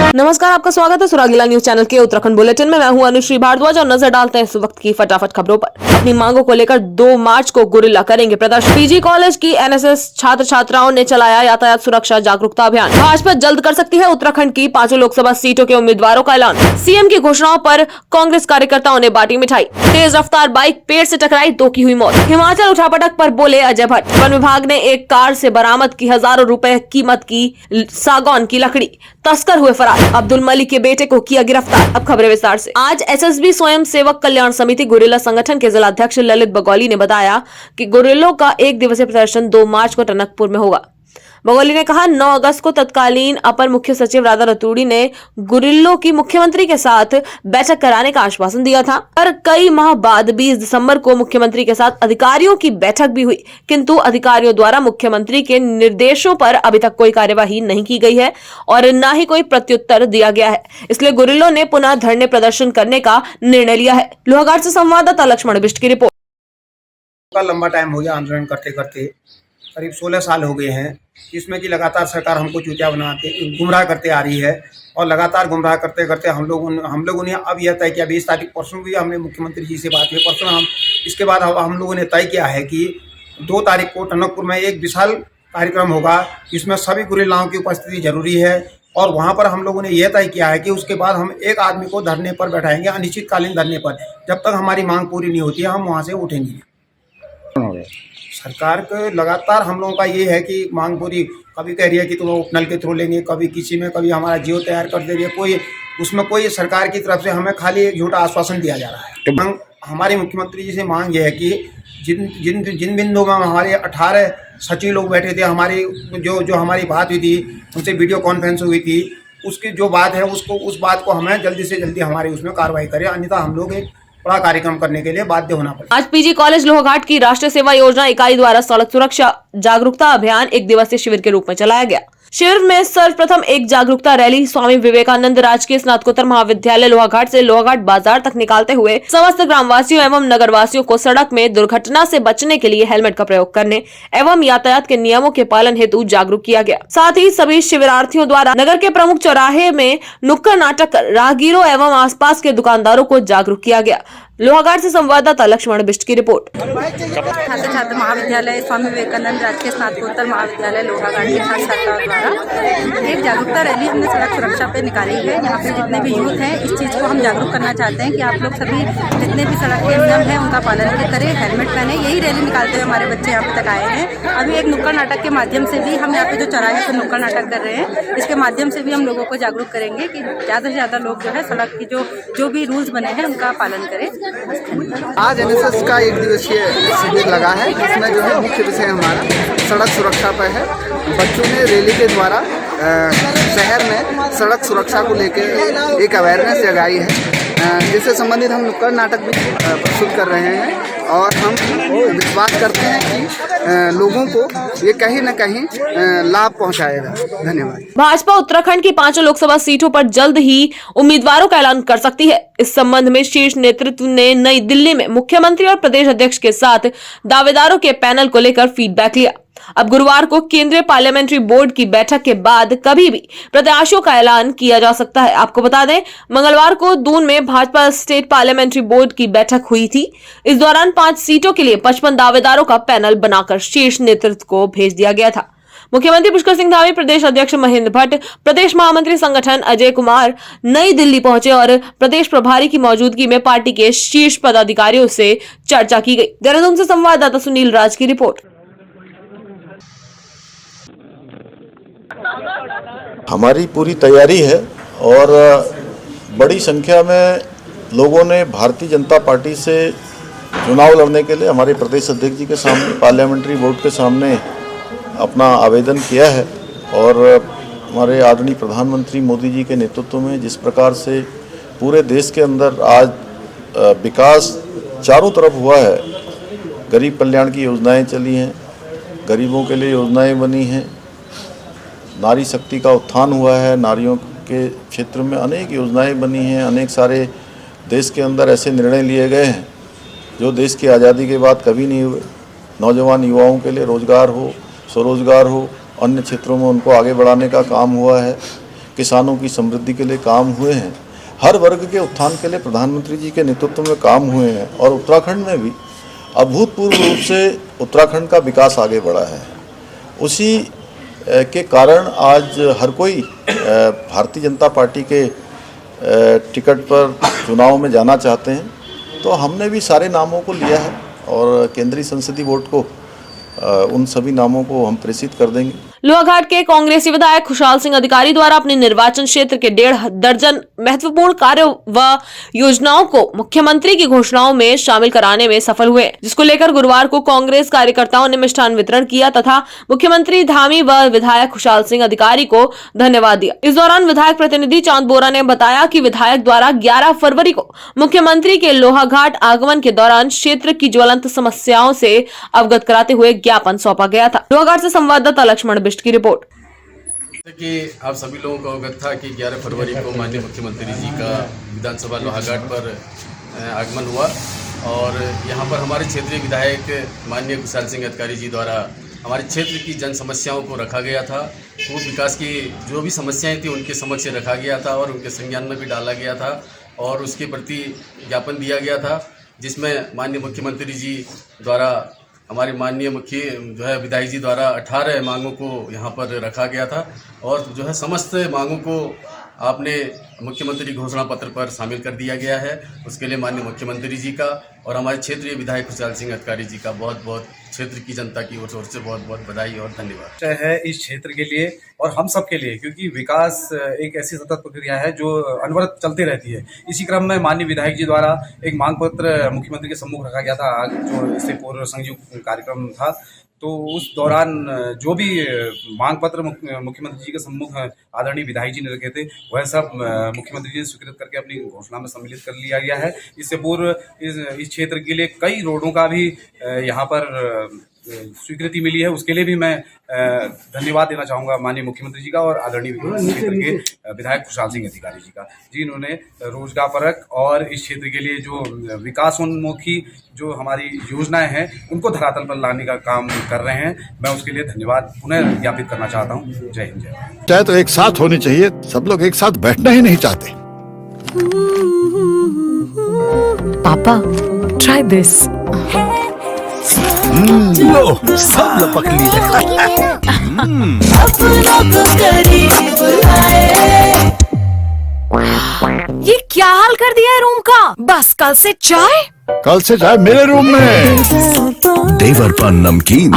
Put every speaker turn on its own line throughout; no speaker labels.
नमस्कार, आपका स्वागत है सुरागीला न्यूज चैनल के उत्तराखंड बुलेटिन में। मैं हूं अनुश्री भारद्वाज और नजर डालते हैं इस वक्त की फटाफट खबरों पर। अपनी मांगों को लेकर 2 मार्च को गुरिल्ला करेंगे प्रदर्शन। पीजी कॉलेज की एनएसएस छात्र छात्राओं ने चलाया यातायात सुरक्षा जागरूकता अभियान। भाजपा जल्द कर सकती है उत्तराखंड की 5 लोकसभा सीटों के उम्मीदवारों का ऐलान। सीएम की घोषणाओं पर कांग्रेस कार्यकर्ताओं ने बांटी मिठाई। तेज रफ्तार बाइक पेड़ से टकराई, 2 की हुई मौत। हिमाचल उठापटक पर बोले अजय भट्ट। वन विभाग ने एक कार से बरामद की हजारों रुपए कीमत की सागौन की लकड़ी, तस्कर हुए फरार। अब्दुल मलिक के बेटे को किया गिरफ्तार। अब खबरें विस्तार से। आज एसएसबी स्वयं सेवक कल्याण समिति गुरिल्ला संगठन के जिलाध्यक्ष ललित बगौली ने बताया कि गुरिल्लों का 1 दिवसीय प्रदर्शन 2 मार्च को टनकपुर में होगा। बगौली ने कहा 9 अगस्त को तत्कालीन अपर मुख्य सचिव राधा रतूड़ी ने गुरिल्लों की मुख्यमंत्री के साथ बैठक कराने का आश्वासन दिया था, पर कई माह बाद 20 दिसंबर को मुख्यमंत्री के साथ अधिकारियों की बैठक भी हुई, किंतु अधिकारियों द्वारा मुख्यमंत्री के निर्देशों पर अभी तक कोई कार्यवाही नहीं की गई है और न ही कोई प्रत्युत्तर दिया गया है। इसलिए गुरिल्लों ने पुनः धरने प्रदर्शन करने का निर्णय लिया है। लोहाघाट से संवाददाता लक्ष्मण बिष्ट की रिपोर्ट।
लंबा टाइम हो गया आंदोलन करते करते, करीब 16 साल हो गए हैं, जिसमें कि लगातार सरकार हमको चूतिया बनाते गुमराह करते आ रही है और लगातार गुमराह करते करते हम लोगों ने अब यह तय किया, 20 तारीख परसों भी हमने मुख्यमंत्री जी से बात हुई, परसों इसके बाद हम लोगों ने तय किया है कि 2 तारीख को टनकपुर में एक विशाल कार्यक्रम होगा, जिसमें सभी गुरिल्लाओं की उपस्थिति जरूरी है और वहाँ पर हम लोगों ने यह तय किया है कि उसके बाद हम एक आदमी को धरने पर बैठाएंगे, अनिश्चितकालीन धरने पर। जब तक हमारी मांग पूरी नहीं होती है हम वहाँ से उठेंगे। सरकार के लगातार हम लोगों का ये है कि मांग पूरी, कभी कह रही है कि तुम उपनल के थ्रू लेंगे, कभी किसी में, कभी हमारा जियो तैयार कर दे रही है, कोई उसमें कोई सरकार की तरफ से हमें खाली एक झूठा आश्वासन दिया जा रहा है। मांग हमारे मुख्यमंत्री जी से मांग ये है कि जिन बिंदुओं में हमारे 18 सचिव लोग बैठे थे, हमारी जो हमारी बात हुई थी, उनसे वीडियो कॉन्फ्रेंस हुई थी, उसकी जो बात है उस बात को हमें जल्दी से जल्दी हमारे उसमें कार्रवाई करें, अन्यथा हम लोग एक बड़ा कार्यक्रम करने के लिए बाध्य होना पड़ेगा।
आज पीजी कॉलेज लोहाघाट की राष्ट्रीय सेवा योजना इकाई द्वारा सड़क सुरक्षा जागरूकता अभियान 1 दिवसीय शिविर के रूप में चलाया गया। शिविर में सर्वप्रथम एक जागरूकता रैली स्वामी विवेकानंद राजकीय स्नातकोत्तर महाविद्यालय लोहाघाट से लोहाघाट बाजार तक निकालते हुए समस्त ग्रामवासियों एवं नगरवासियों को सड़क में दुर्घटना से बचने के लिए हेलमेट का प्रयोग करने एवं यातायात के नियमों के पालन हेतु जागरूक किया गया। साथ ही सभी शिविरार्थियों द्वारा नगर के प्रमुख चौराहे में नुक्कड़ नाटक कर राहगीरों एवं आसपास के दुकानदारों को जागरूक किया गया। लोहाघाट से संवाददाता लक्ष्मण बिष्ट की रिपोर्ट।
छात्र छात्र महाविद्यालय स्वामी विवेकानंद राजकीय स्नातकोत्तर महाविद्यालय लोहाघाट के छात्र छात्राओं द्वारा एक जागरूकता रैली हमने सड़क सुरक्षा पे निकाली है। यहाँ पे जितने भी यूथ हैं इस चीज़ को हम जागरूक करना चाहते हैं कि आप लोग सभी जितने भी सड़क के नियम हैं उनका पालन करें, हेलमेट पहने। यही रैली निकालते हुए हमारे बच्चे यहाँ पे तक आए हैं। अभी एक नुक्कड़ नाटक के माध्यम से भी हम यहाँ पे जो चौराहे पर नुक्कड़ नाटक कर रहे हैं, इसके माध्यम से भी हम लोगों को जागरूक करेंगे कि ज़्यादा से ज़्यादा लोग जो है सड़क की जो भी रूल्स बने हैं उनका पालन करें।
आज एनएसएस का 1 दिवसीय शिविर लगा है, जिसमें जो है मुख्य विषय हमारा सड़क सुरक्षा पर है। बच्चों ने रैली के द्वारा शहर में सड़क सुरक्षा को लेकर एक अवेयरनेस जगाई है, जिससे संबंधित हम नुक्कड़ नाटक भी प्रस्तुत कर रहे हैं और हम विश्वास करते हैं कि लोगों को ये कहीं न कहीं लाभ पहुंचाएगा। धन्यवाद।
भाजपा उत्तराखंड की 5 लोकसभा सीटों पर जल्द ही उम्मीदवारों का ऐलान कर सकती है। इस संबंध में शीर्ष नेतृत्व ने नई दिल्ली में मुख्यमंत्री और प्रदेश अध्यक्ष के साथ दावेदारों के पैनल को लेकर फीडबैक लिया। अब गुरुवार को केंद्रीय पार्लियामेंट्री बोर्ड की बैठक के बाद कभी भी प्रत्याशियों का ऐलान किया जा सकता है। आपको बता दें, मंगलवार को दून में भाजपा स्टेट पार्लियामेंट्री बोर्ड की बैठक हुई थी। इस दौरान 5 सीटों के लिए 55 दावेदारों का पैनल बनाकर शीर्ष नेतृत्व को भेज दिया गया था। मुख्यमंत्री पुष्कर सिंह धामी, प्रदेश अध्यक्ष महेंद्र भट्ट, प्रदेश महामंत्री संगठन अजय कुमार नई दिल्ली पहुंचे और प्रदेश प्रभारी की मौजूदगी में पार्टी के शीर्ष पदाधिकारियों से चर्चा की गई। देहरादून से संवाददाता सुनील राज की रिपोर्ट।
हमारी पूरी तैयारी है और बड़ी संख्या में लोगों ने भारतीय जनता पार्टी से चुनाव लड़ने के लिए हमारे प्रदेश अध्यक्ष जी के सामने, पार्लियामेंट्री बोर्ड के सामने अपना आवेदन किया है और हमारे आदरणीय प्रधानमंत्री मोदी जी के नेतृत्व में जिस प्रकार से पूरे देश के अंदर आज विकास चारों तरफ हुआ है, गरीब कल्याण की योजनाएं चली हैं, गरीबों के लिए योजनाएं बनी हैं, नारी शक्ति का उत्थान हुआ है, नारियों के क्षेत्र में अनेक योजनाएं बनी हैं, अनेक सारे देश के अंदर ऐसे निर्णय लिए गए हैं जो देश की आज़ादी के बाद कभी नहीं हुए। नौजवान युवाओं के लिए रोजगार हो, स्वरोजगार हो, अन्य क्षेत्रों में उनको आगे बढ़ाने का काम हुआ है। किसानों की समृद्धि के लिए काम हुए हैं, हर वर्ग के उत्थान के लिए प्रधानमंत्री जी के नेतृत्व में काम हुए हैं और उत्तराखंड में भी अभूतपूर्व रूप से उत्तराखंड का विकास आगे बढ़ा है। उसी के कारण आज हर कोई भारतीय जनता पार्टी के टिकट पर चुनाव में जाना चाहते हैं, तो हमने भी सारे नामों को लिया है और केंद्रीय संसदीय बोर्ड को उन सभी नामों को हम प्रेषित कर देंगे।
लोहाघाट के कांग्रेसी विधायक खुशहाल सिंह अधिकारी द्वारा अपने निर्वाचन क्षेत्र के 1.5 दर्जन महत्वपूर्ण कार्य व योजनाओं को मुख्यमंत्री की घोषणाओं में शामिल कराने में सफल हुए, जिसको लेकर गुरुवार को कांग्रेस कार्यकर्ताओं ने मिष्ठान वितरण किया तथा मुख्यमंत्री धामी व विधायक खुशहाल सिंह अधिकारी को धन्यवाद दिया। इस दौरान विधायक प्रतिनिधि चांद बोरा ने बताया कि विधायक द्वारा 11 फरवरी को मुख्यमंत्री के लोहाघाट आगमन के दौरान क्षेत्र की ज्वलंत समस्याओं से अवगत कराते हुए ज्ञापन सौंपा गया था। लोहाघाट से संवाददाता लक्ष्मण बिष्ट की रिपोर्ट।
कि आप सभी लोगों को अवगत था कि 11 फरवरी को माननीय मुख्यमंत्री जी का विधानसभा लोहाघाट पर आगमन हुआ और यहाँ पर हमारे क्षेत्रीय विधायक माननीय खुशहाल सिंह अधिकारी जी द्वारा हमारे क्षेत्र की जन समस्याओं को रखा गया था। वो विकास की जो भी समस्याएं थी उनके समक्ष रखा गया था और उनके संज्ञान में भी डाला गया था और उसके प्रति ज्ञापन दिया गया था, जिसमें माननीय मुख्यमंत्री जी द्वारा हमारे माननीय विधायक जी द्वारा 18 मांगों को यहाँ पर रखा गया था और समस्त मांगों को आपने मुख्यमंत्री घोषणा पत्र पर शामिल कर दिया गया है। उसके लिए माननीय मुख्यमंत्री जी का और हमारे क्षेत्रीय विधायक खुशहाल सिंह अधिकारी जी का बहुत बहुत क्षेत्र की जनता की ओर से बहुत बहुत बधाई और धन्यवाद
है इस क्षेत्र के लिए और हम सब के लिए, क्योंकि विकास एक ऐसी सतत प्रक्रिया है जो अनवरत चलती रहती है। इसी क्रम में माननीय विधायक जी द्वारा एक मांग पत्र मुख्यमंत्री के सम्मुख रखा गया था, जो इससे पूर्व संयुक्त कार्यक्रम था। तो उस दौरान जो भी मांग पत्र मुख्यमंत्री जी के सम्मुख आदरणीय विधायक जी ने रखे थे, वह सब मुख्यमंत्री जी ने स्वीकृत करके अपनी घोषणा में सम्मिलित कर लिया गया है। इससे पूर्व इस क्षेत्र के लिए कई रोडों का भी यहाँ पर स्वीकृति मिली है। उसके लिए भी मैं धन्यवाद देना चाहूँगा माननीय मुख्यमंत्री जी का और आदरणीय क्षेत्र के विधायक खुशहाल सिंह अधिकारी जी का, जिन्होंने रोजगार परक और इस क्षेत्र के लिए जो विकासोन्मुखी जो हमारी योजनाएं हैं उनको धरातल पर लाने का काम कर रहे हैं। मैं उसके लिए धन्यवाद पुनः ज्ञापित करना चाहता हूँ। जय हिंद, जय भारत।
चाहे तो एक साथ होनी चाहिए, सब लोग एक साथ बैठना ही नहीं चाहते।
पापा, try this.
लो, सब लपक लिए।
ये क्या हाल कर दिया है रूम का? बस कल से चाय
मेरे रूम में। देवर पान नमकीन।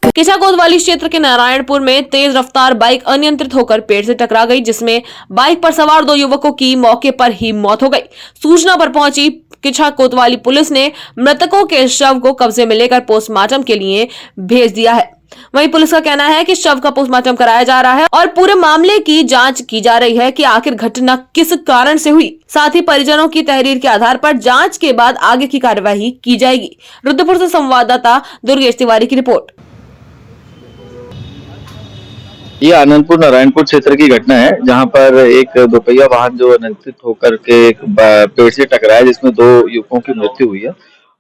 किचा कोतवाली क्षेत्र के नारायणपुर में तेज रफ्तार बाइक अनियंत्रित होकर पेड़ से टकरा गई, जिसमें बाइक पर सवार 2 युवकों की मौके पर ही मौत हो गई। सूचना पर पहुंची किचा कोतवाली पुलिस ने मृतकों के शव को कब्जे में लेकर पोस्टमार्टम के लिए भेज दिया है। वहीं पुलिस का कहना है कि शव का पोस्टमार्टम कराया जा रहा है और पूरे मामले की जांच की जा रही है कि आखिर घटना किस कारण से हुई। साथ ही परिजनों की तहरीर के आधार पर जांच के बाद आगे की कार्यवाही की जाएगी। रुद्रपुर से संवाददाता दुर्गेश तिवारी की रिपोर्ट।
ये आनंदपुर नारायणपुर क्षेत्र की घटना है, जहां पर एक दोपहिया वाहन जो अनियंत्रित होकर के एक पेड़ से टकराया, जिसमें 2 युवकों की मृत्यु हुई है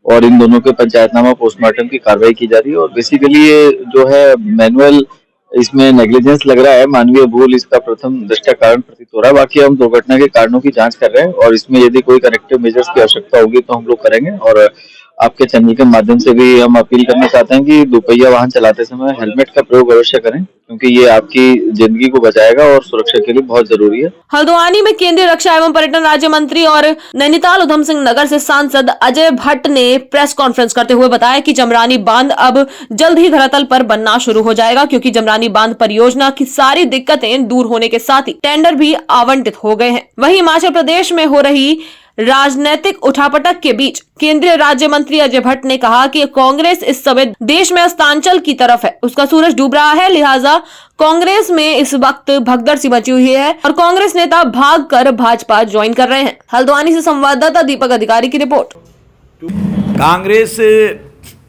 और इन दोनों के पंचायतनामा पोस्टमार्टम की कार्रवाई की जा रही है। और बेसिकली ये जो है मैनुअल, इसमें नेग्लिजेंस लग रहा है, मानवीय भूल इसका प्रथम दृष्टया कारण प्रतीत हो रहा है। बाकी हम दुर्घटना के कारणों की जांच कर रहे हैं और इसमें यदि कोई करेक्टिव मेजर्स की आवश्यकता होगी तो हम लोग करेंगे। और आपके चैनल के माध्यम से भी हम अपील करना चाहते हैं कि दोपहिया वाहन चलाते समय हेलमेट का प्रयोग अवश्य करें, क्योंकि ये आपकी जिंदगी को बचाएगा और सुरक्षा के लिए बहुत जरूरी है।
हल्द्वानी में केंद्रीय रक्षा एवं पर्यटन राज्य मंत्री और नैनीताल उधम सिंह नगर से सांसद अजय भट्ट ने प्रेस कॉन्फ्रेंस करते हुए बताया कि जमरानी बांध अब जल्द ही धरातल पर बनना शुरू हो जाएगा, क्योंकि जमरानी बांध परियोजना की सारी दिक्कतें दूर होने के साथ ही टेंडर भी आवंटित हो गए हैं। वहीं हिमाचल प्रदेश में हो रही राजनीतिक उठापटक के बीच केंद्रीय राज्य मंत्री अजय भट्ट ने कहा कि कांग्रेस इस समय देश में अस्तांचल की तरफ है, उसका सूरज डूब रहा है, लिहाजा कांग्रेस में इस वक्त भगदड़ सी मची हुई है और कांग्रेस नेता भागकर भाजपा ज्वाइन कर रहे हैं। हल्द्वानी से संवाददाता दीपक अधिकारी की रिपोर्ट।
कांग्रेस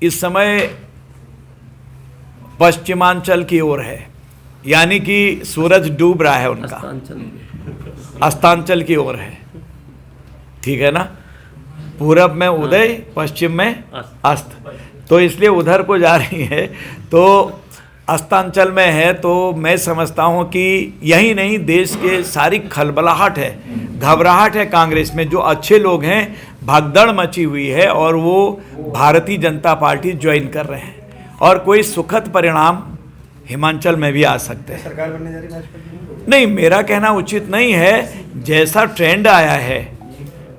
इस समय पश्चिमांचल की ओर है, यानी कि सूरज डूब रहा है उनका, अस्तांचल की ओर है, ठीक है ना। पूरब में उदय, पश्चिम में अस्त, तो इसलिए उधर को जा रही है। तो अस्तांचल में है, तो मैं समझता हूं कि यही नहीं, देश के सारी खलबलाहट है, घबराहट है कांग्रेस में। जो अच्छे लोग हैं, भगदड़ मची हुई है और वो भारतीय जनता पार्टी ज्वाइन कर रहे हैं और कोई सुखद परिणाम हिमाचल में भी आ सकते हैं। सरकार बनने जा रही भाजपा? नहीं, मेरा कहना उचित नहीं है। जैसा ट्रेंड आया है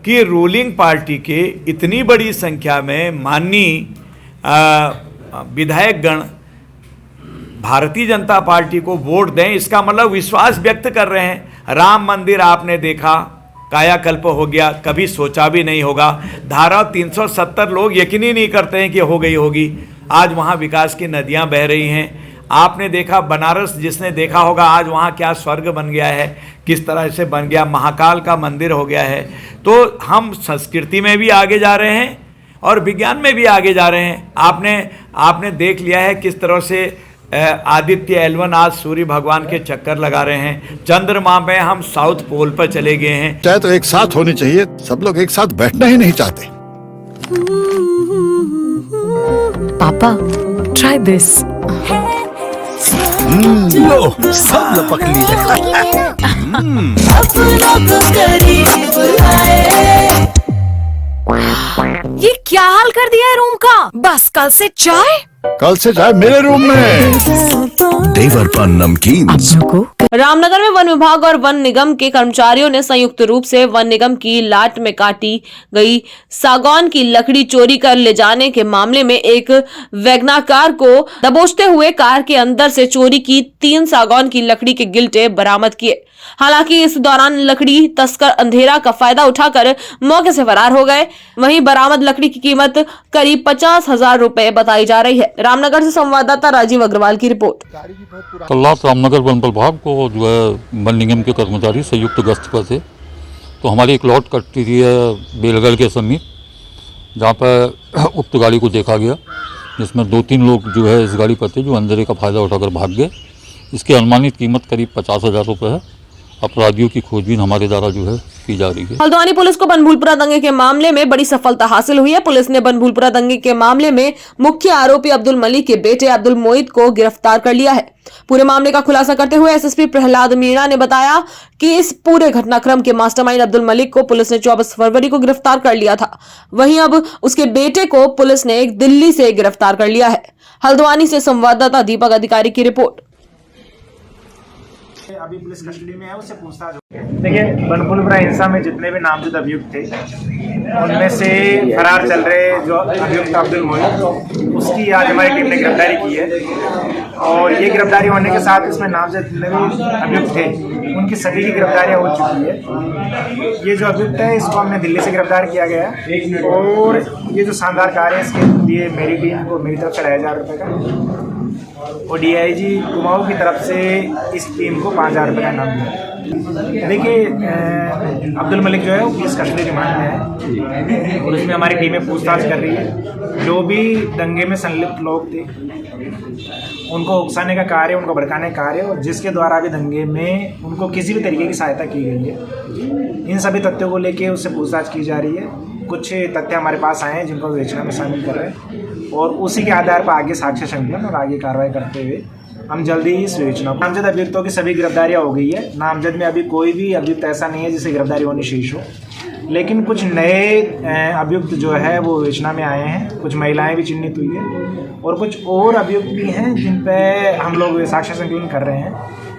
कि रूलिंग पार्टी के इतनी बड़ी संख्या में माननीय विधायकगण भारतीय जनता पार्टी को वोट दें, इसका मतलब विश्वास व्यक्त कर रहे हैं। राम मंदिर आपने देखा, कायाकल्प हो गया, कभी सोचा भी नहीं होगा। धारा 370 लोग यकीन ही नहीं करते हैं कि हो गई होगी। आज वहाँ विकास की नदियाँ बह रही हैं। आपने देखा बनारस, जिसने देखा होगा आज वहाँ क्या स्वर्ग बन गया है, किस तरह से बन गया, महाकाल का मंदिर हो गया है। तो हम संस्कृति में भी आगे जा रहे हैं और विज्ञान में भी आगे जा रहे हैं। आपने देख लिया है किस तरह से आदित्य L1 आज सूर्य भगवान के चक्कर लगा रहे हैं। चंद्रमा में हम साउथ पोल पर चले गए हैं।
चाहे तो एक साथ होनी चाहिए, सब लोग एक साथ बैठना ही नहीं चाहते।
पापा, ट्राई दिस।
लो, सब लपक लिए।
ये क्या हाल कर दिया है रूम का? बस कल से चाय?
कल से चाय मेरे रूम में। देवर पान नमकीन।
रामनगर में वन विभाग और वन निगम के कर्मचारियों ने संयुक्त रूप से वन निगम की लाट में काटी गई सागौन की लकड़ी चोरी कर ले जाने के मामले में एक वैगना कार को दबोचते हुए कार के अंदर से चोरी की 3 सागौन की लकड़ी के गिल्टे बरामद किए। हालांकि इस दौरान लकड़ी तस्कर अंधेरा का फायदा उठाकर मौके से फरार हो गए। वहीं बरामद लकड़ी की कीमत करीब 50,000 रुपए बताई जा रही है। रामनगर से संवाददाता राजीव अग्रवाल की रिपोर्ट।
कल रात रामनगर वन विभाग को जो है वन निगम के कर्मचारी संयुक्त गश्त पर थे, तो हमारी एक लॉट कटती थी बेलगढ़ के समीप, जहाँ पर उक्त गाड़ी को देखा गया, जिसमें 2-3 लोग जो है इस गाड़ी पर थे, जो अंधेरे का फायदा उठाकर भाग गए। इसकी अनुमानित कीमत करीब 50,000 रुपये है। अपराधियों की खोजबीन हमारे द्वारा जो है की जा रही है।
हल्द्वानी पुलिस को बनभूलपुरा दंगे के मामले में बड़ी सफलता हासिल हुई है। पुलिस ने बनभूलपुरा दंगे के मामले में मुख्य आरोपी अब्दुल मलिक के बेटे अब्दुल मोइद को गिरफ्तार कर लिया है। पूरे मामले का खुलासा करते हुए एसएसपी प्रहलाद मीणा ने बताया कि इस पूरे घटनाक्रम के मास्टरमाइंड अब्दुल मलिक को पुलिस ने 24 फरवरी को गिरफ्तार कर लिया था। वहीं अब उसके बेटे को पुलिस ने दिल्ली से गिरफ्तार कर लिया है। हल्द्वानी से संवाददाता दीपक अधिकारी की रिपोर्ट।
अभी पुलिस कस्टडी में है, उससे पूछताछ।
देखिए, बनभूलपुरा हिंसा में जितने भी नामजद अभियुक्त थे, उनमें से फरार चल रहे जो अभियुक्त अब्दुल मोइद, उसकी आज हमारी टीम ने गिरफ्तारी की है। और ये गिरफ्तारी होने के साथ इसमें नामजद जितने भी अभियुक्त थे, उनकी सभी की गिरफ्तारियाँ हो चुकी है। ये जो अभियुक्त है, इसको हमने दिल्ली से गिरफ्तार किया गया है और ये जो शानदार कार्य है, इसके लिए मेरी टीम को मेरी तरफ से 2,500 रुपये का और डीआईजी कुमाऊं की तरफ से इस टीम को 5,000 रुपये का इनाम दिया। देखिए, अब्दुल मलिक जो है वो पुलिस कस्टडी रिमांड में है और उसमें हमारी टीमें पूछताछ कर रही है। जो भी दंगे में संलिप्त लोग थे, उनको उकसाने का कार्य, उनको भड़काने का कार्य और जिसके द्वारा भी दंगे में उनको किसी भी तरीके की सहायता की गई है, इन सभी तथ्यों को लेके उससे पूछताछ की जा रही है। कुछ तथ्य हमारे पास आए हैं जिनको विवेचना में शामिल कर रहे हैं और उसी के आधार पर आगे साक्ष्य संकलन और आगे कार्रवाई करते हुए हम जल्दी ही इस विवेचना। नामजद अभियुक्तों की सभी गिरफ्तारियां हो गई है। नामजद में अभी कोई भी अभियुक्त ऐसा नहीं है जिसे गिरफ्तारी होनी शेष हो, लेकिन कुछ नए अभियुक्त जो है वो विवेचना में आए हैं। कुछ महिलाएं भी चिन्हित हुई है और कुछ और अभियुक्त भी हैं जिन पे हम लोग साक्ष्य संकलन कर रहे हैं।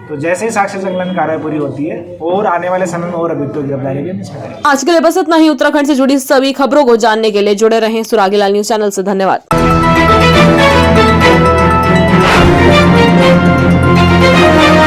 तो जैसे ही साक्ष्य संकलन कार्रवाई पूरी होती है और आने वाले समय में और अभियुक्तों की गिरफ्तारी भी हम इसमें करेंगे।
आज के लिए बस इतना ही। उत्तराखंड से जुड़ी सभी खबरों को जानने के लिए जुड़े रहें सुरागीलाल न्यूज चैनल से। धन्यवाद।